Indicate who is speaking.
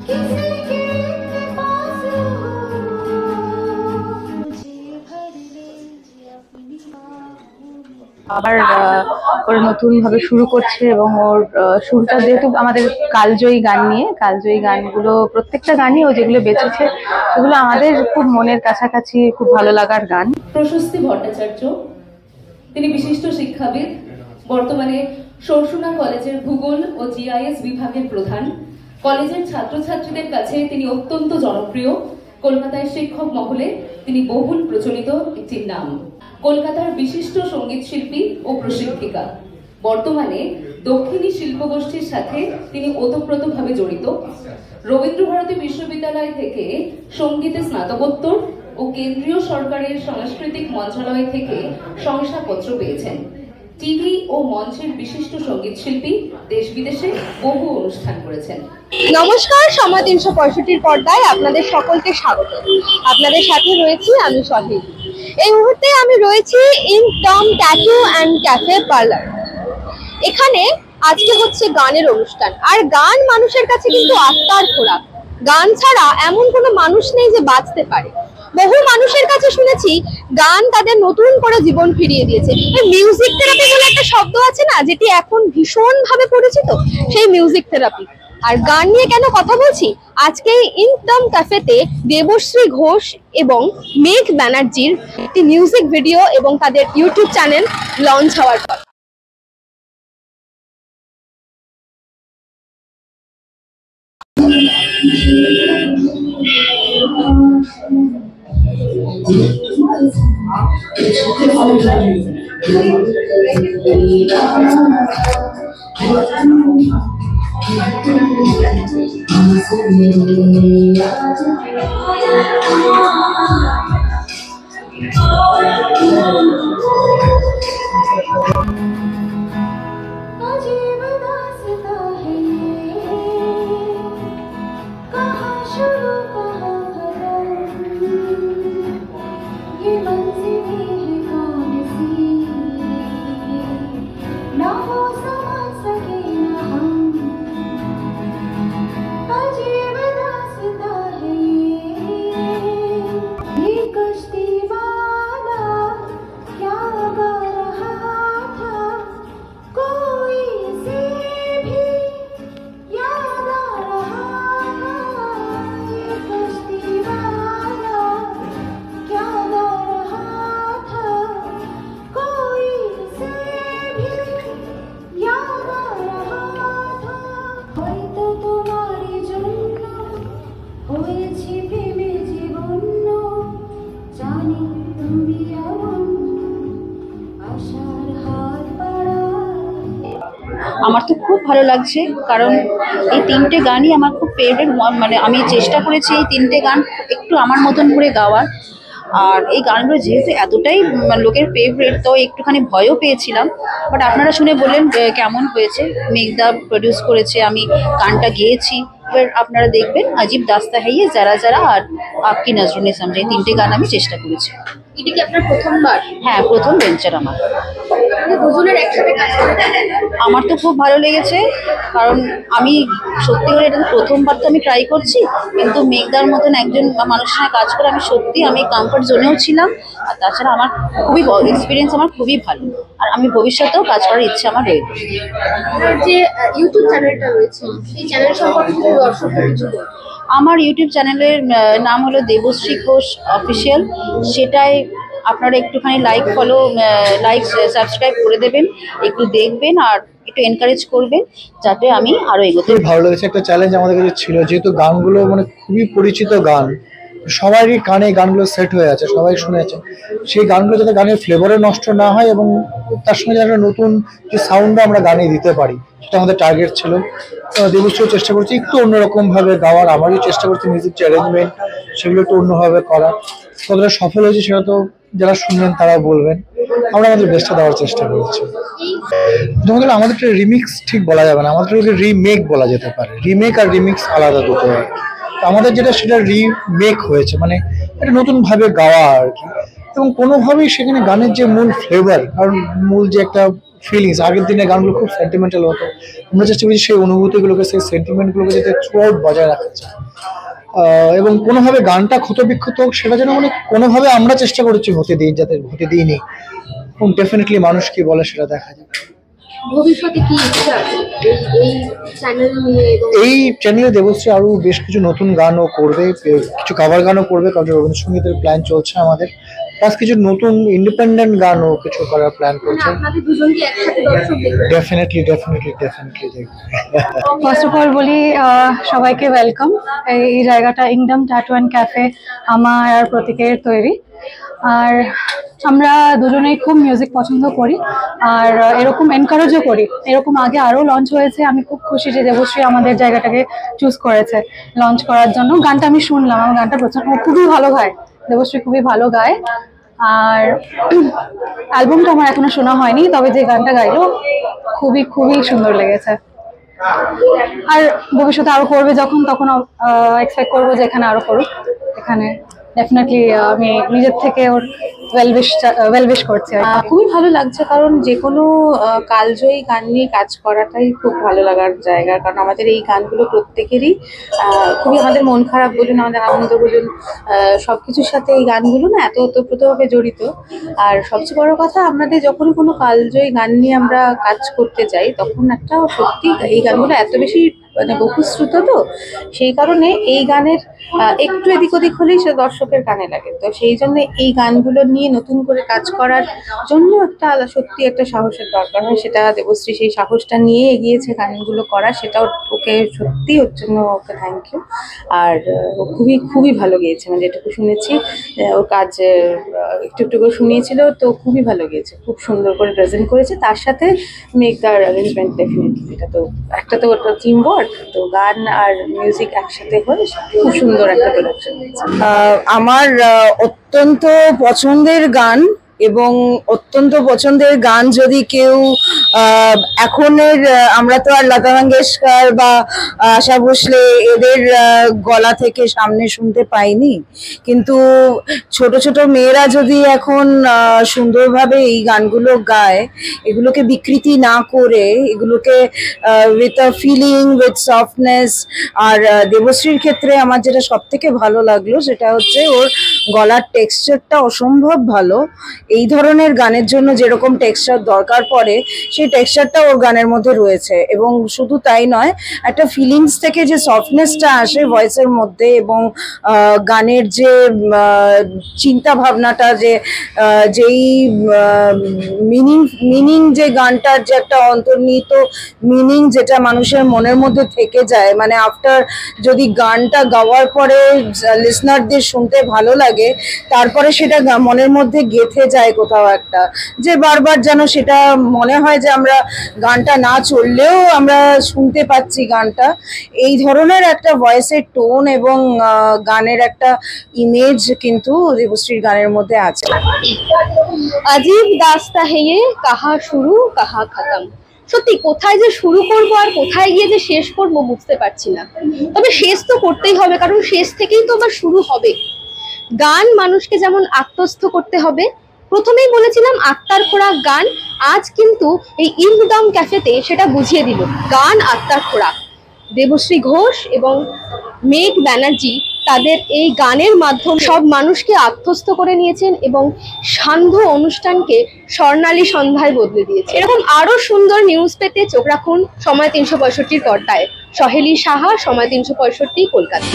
Speaker 1: আবার ওর নতুন ভাবে শুরু করছে এবং ওর শুরুটা যেহেতু আমাদের কালজয়ী গান নিয়ে, কালজয়ী গানগুলো প্রত্যেকটা গানই ও যেগুলো বেঁচেছে সেগুলো আমাদের খুব মনের কাছাকাছি, খুব ভালো লাগার গান।
Speaker 2: প্রশস্তি ভট্টাচার্য, তিনি বিশিষ্ট শিক্ষাবিদ, বর্তমানে সরসুনা কলেজের ভূগোল ও জিআইএস বিভাগের প্রধান। কলেজের ছাত্রছাত্রীদের কাছে তিনি অত্যন্ত জনপ্রিয়। কলকাতায় শিক্ষক মহলে তিনি বহুল প্রচলিত একটি নাম। কলকাতার বিশিষ্ট সঙ্গীত শিল্পী ও প্রশিক্ষিকা। বর্তমানে দক্ষিণী শিল্পগোষ্ঠীর সাথে তিনি ওতপ্রোতভাবে জড়িত। রবীন্দ্রভারতী বিশ্ববিদ্যালয় থেকে সঙ্গীতে স্নাতকোত্তর ও কেন্দ্রীয় সরকারের সাংস্কৃতিক মন্ত্রণালয় থেকে শংসাপত্র পেয়েছেন। টিভি ও মঞ্চের বিশিষ্ট সঙ্গীত শিল্পী, দেশ বিদেশে বহু অনুষ্ঠান করেছেন।
Speaker 3: নমস্কার, সময় 365 পর্দায় আপনাদের সকলকে স্বাগত। আপনাদের সাথে রয়েছি আমি সহিল। এই মুহূর্তে আমি রয়েছি ইনটম ট্যাটু অ্যান্ড ক্যাফে পার্লার। এখানে আজকে হচ্ছে গানের অনুষ্ঠান, আর গান মানুষের কাছে কিন্তু আত্মার খোরাক। গান ছাড়া এমন কোনো মানুষ নেই যে বাঁচতে পারে। বহু মানুষের কাছে শুনেছি গান তাদের নতুন করে জীবন ফিরিয়ে দিয়েছে। মিউজিক থেরাপি বলে একটা শব্দ আছে না, যেটি এখন ভীষণ ভাবে পরিচিত, সেই মিউজিক থেরাপি। আর গান নিয়ে কেন কথা বলছি, আজকে ইনটম ক্যাফেতে দেবশ্রী ঘোষ এবং মেঘ ব্যানার্জির একটি মিউজিক ভিডিও এবং তাদের ইউটিউব চ্যানেল লঞ্চ হওয়ার পর।
Speaker 4: আমার তো খুব ভালো লাগছে, কারণ এই তিনটে গানই আমার খুব ফেভারিট। মানে আমি চেষ্টা করেছি এই তিনটে গান একটু আমার মতন করে গাওয়ার। আর এই গানগুলো যেহেতু এতটাই লোকের ফেভারিট, তো একটুখানি ভয়ও পেয়েছিলাম। বাট আপনারা শুনে বললেন কেমন হয়েছে। মেঘদা প্রডিউস করেছে, আমি গানটা গেয়েছি। এবার আপনারা দেখবেন আজিব দাস্তা হাইয়ে, যারা যারা আর আপকি নজরুল ইসলাম, এই তিনটে গান আমি চেষ্টা করেছি।
Speaker 3: এটা কি আপনার প্রথমবার?
Speaker 4: হ্যাঁ, প্রথম ভেঞ্চার আমার।
Speaker 3: দুজনের একসাথে কাজ করতে
Speaker 4: আমার তো খুব ভালো লেগেছে, কারণ আমি সত্যি করে এটা প্রথমবার তো আমি ট্রাই করছি, কিন্তু মেঘদার মতন একজন মানুষের সঙ্গে কাজ করে আমি কমফর্ট জোনেও ছিলাম। আর তাছাড়া আমার খুবই এক্সপিরিয়েন্স, আমার খুবই ভালো। আর আমি ভবিষ্যতেও কাজ করার ইচ্ছে আমার রয়েছে।
Speaker 3: যে ইউটিউব চ্যানেলটা রয়েছে, এই চ্যানেল সম্পর্কে যদি দর্শকদের কিছু বলেন।
Speaker 4: আমার ইউটিউব চ্যানেলের নাম হলো দেবশ্রী ঘোষ অফিসিয়াল। সেটাই আপনারা একটুখানি লাইক সাবস্ক্রাইব করে দেবেন, একটু দেখবেন আর একটু এনকারেজ করবেন, যাতে আমি আরো এগোতে।
Speaker 5: ভালো লেগেছে, একটা চ্যালেঞ্জ আমাদের কাছে ছিল, যেহেতু গানগুলো মানে খুবই পরিচিত গান, সবারই কানে গানগুলো সেট হয়ে আছে, সবাই শুনেছে। সেই গানগুলো যাতে গানের ফ্লেভারও নষ্ট না হয় এবং তার সঙ্গে যাতে নতুন যে সাউন্ডও আমরা গানে দিতে পারি, সেটা আমাদের টার্গেট ছিল। দেবশ্রীও চেষ্টা করছি একটু অন্যরকম ভাবে গাওয়ার, আমারও চেষ্টা করছি মিউজিক অ্যারেঞ্জমেন্ট সেগুলো একটু অন্যভাবে করার। কতটা সফল হয়েছে সেটা তো যারা শুনবেন তারা বলবেন। আমরা আমাদের বেস্টটা দেওয়ার চেষ্টা করেছি। তোমাদের আমাদের রিমিক্স ঠিক বলা যাবে না, আমাদের রিমেক বলা যেতে পারে। রিমেক আর রিমিক্স আলাদা দুটো। আমাদের যেটা সেটা রিমেক হয়েছে, মানে এটা নতুন ভাবে গাওয়া আর কি। এবং কোনোভাবেই সেখানে গানের যে মূল ফ্লেভার, কারণ মূল যে একটা ফিলিংস, আগের দিনের গানগুলো খুব সেন্টিমেন্টাল হতো, আমরা চেষ্টা করেছি সেই অনুভূতিগুলোকে, সেই সেন্টিমেন্টগুলোকে যাতে থ্রু আউট বজায় রাখা যায়। এবং কোনোভাবে গানটা ক্ষতবিক্ষত হোক সেটা যেন মানে কোনোভাবে আমরা চেষ্টা করেছি হতে দিই, যাতে হতে দিইনি। এবং ডেফিনেটলি মানুষ কি বলে সেটা দেখা যায়।
Speaker 3: ভবিষ্যতে কি ইচ্ছা আছে এই চ্যানেল নিয়ে?
Speaker 5: এই চ্যানেলে দেবশ্রী আরো বেশ কিছু নতুন গানও করবে, কিছু কাভার গানও করবে, কারণ রবীন্দ্রসঙ্গীতের প্ল্যান চলছে আমাদের, প্লাস কিছু নতুন ইন্ডিপেন্ডেন্ট গানও কিছু করার প্ল্যান করছে।
Speaker 3: আপনাদের দুজনকে একসাথে দর্শক দেখবে?
Speaker 5: ডেফিনেটলি দেখবে।
Speaker 1: ফার্স্ট অফ অল বলি সবাইকে ওয়েলকাম। এই জায়গাটা ইংডম ট্যাটু অ্যান্ড ক্যাফে আমার আর প্রতীকের তৈরি। আর আমরা দুজনেই খুব মিউজিক পছন্দ করি আর এরকম এনকারেজও করি। এরকম আগে আরও লঞ্চ হয়েছে, আমি খুব খুশি যে দেবশ্রী আমাদের জায়গাটাকে চুজ করেছে লঞ্চ করার জন্য। গানটা আমি শুনলাম, আমার গানটা প্রচন্ড খুবই ভালো গায়, দেবশ্রী খুবই ভালো গায়। আর অ্যালবামটা আমার এখনো শোনা হয়নি, তবে যে গানটা গাইলো খুবই সুন্দর লেগেছে। আর ভবিষ্যতে আরো করবে যখন, তখন এক্সপেক্ট করবো যে এখানে আরো করুক। এখানে ডেফিনেটলি আমি নিজের থেকে ওর ওয়েলউইশ করছি।
Speaker 4: খুবই ভালো লাগছে, কারণ যে কোনো কালজয়ী গান নিয়ে কাজ করাটাই খুব ভালো লাগার জায়গা। কারণ আমাদের এই গানগুলো প্রত্যেকেরই খুবই, আমাদের মন খারাপ বলুন, আমাদের আনন্দ বলুন, সবকিছুর সাথে এই গানগুলো না এত ওতপ্রোতভাবে জড়িত। আর সবচেয়ে বড় কথা, আমাদের যখনই কোনো কালজয়ী গান নিয়ে আমরা কাজ করতে যাই, তখন একটা সত্যি এই গানগুলো এত বেশি মানে বহুশ্রুত, তো সেই কারণে এই গানের একটু এদিক ওদিক হলেই সে দর্শকের কানে লাগে। তো সেই জন্য এই গানগুলো নিয়ে নতুন করে কাজ করার জন্য একটা সত্যি একটা সাহসের দরকার হয়। সেটা দেবশ্রী সেই সাহসটা নিয়ে এগিয়েছে গানগুলো করা, সেটাও ওকে সত্যি, ওর জন্য ওকে থ্যাংক ইউ। আর ও খুবই ভালো গেয়েছে, মানে যেটুকু শুনেছি ওর কাজ একটু করে শুনিয়েছিল, তো খুবই ভালো গেয়েছে, খুব সুন্দর করে প্রেজেন্ট করেছে। তার সাথে মেক দ্য অ্যারেঞ্জমেন্ট ডেফিনেটলি, এটা তো একটা টিম ওয়ার্ক, তো গান আর মিউজিক একসাথে হয়ে খুব সুন্দর একটা প্রোডাকশন হয়েছে।
Speaker 6: আমার অত্যন্ত পছন্দের গান, এবং অত্যন্ত পছন্দের গান যদি কেউ এখনের, আমরা তো আর লতা মঙ্গেশকর বা আশা ভোসলে এদের গলা থেকে সামনে শুনতে পাইনি, কিন্তু ছোট মেয়েরা যদি এখন সুন্দরভাবে এই গানগুলো গায়, এগুলোকে বিকৃতি না করে, এগুলোকে with a feeling, with softness. আর দেবশ্রীর ক্ষেত্রে আমার যেটা সব থেকে ভালো লাগলো সেটা হচ্ছে ওর গলার টেক্সচারটা অসম্ভব ভালো। এই ধরনের গানের জন্য যেরকম টেক্সচার দরকার পড়ে, সেই টেক্সচারটা ওর গানের মধ্যে রয়েছে। এবং শুধু তাই নয়, একটা ফিলিংস থেকে যে সফটনেসটা আসে ভয়েসের মধ্যে, এবং গানের যে চিন্তা ভাবনাটা, যেই মিনিং যে গানটার যে একটা অন্তর্নিহিত মিনিং, যেটা মানুষের মনের মধ্যে থেকে যায়, মানে আফটার যদি গানটা গাওয়ার পরে লিসনারদের শুনতে ভালো লাগে, তারপরে সেটা মনের মধ্যে গেঁথে যায় কোথাও একটা, যে বারবার যেন সেটা মনে হয় যে আমরা গানটা না চললেও আমরা শুনতে পাচ্ছি গানটা। এই ধরনের একটা ভয়েসের টোন এবং গানের একটা ইমেজ কিন্তু দেবশ্রীর গানের মধ্যে আছে।
Speaker 3: अजीब दास्ता है ये, কাহা শুরু কাহা খতম। সত্যি কোথায় যে শুরু করব আর কোথায় গিয়ে যে শেষ করব বুঝতে পারছি না, তবে শেষ তো করতেই হবে, কারণ শেষ থেকেই তো আবার শুরু হবে। গান মানুষকে যেমন আত্মস্থ করতে হবে, প্রথমেই বলেছিলাম আত্মার খোরাক গান, আজ কিন্তু এই ইংডম ক্যাফেতে সেটা বুঝিয়ে দিল, গান আত্মার খোরাক। দেবশ্রী ঘোষ এবং মেঘ ব্যানার্জি তাদের এই গানের মাধ্যমে সব মানুষকে আত্মস্থ করে নিয়েছেন এবং সান্ধ্য অনুষ্ঠানকে স্বর্ণালী সন্ধ্যায় বদলে দিয়েছে। এরকম আরো সুন্দর নিউজ পেতে চোখ রাখুন সময় 365 পর্দায়। সহেলি সাহা, সময় 365, কলকাতা।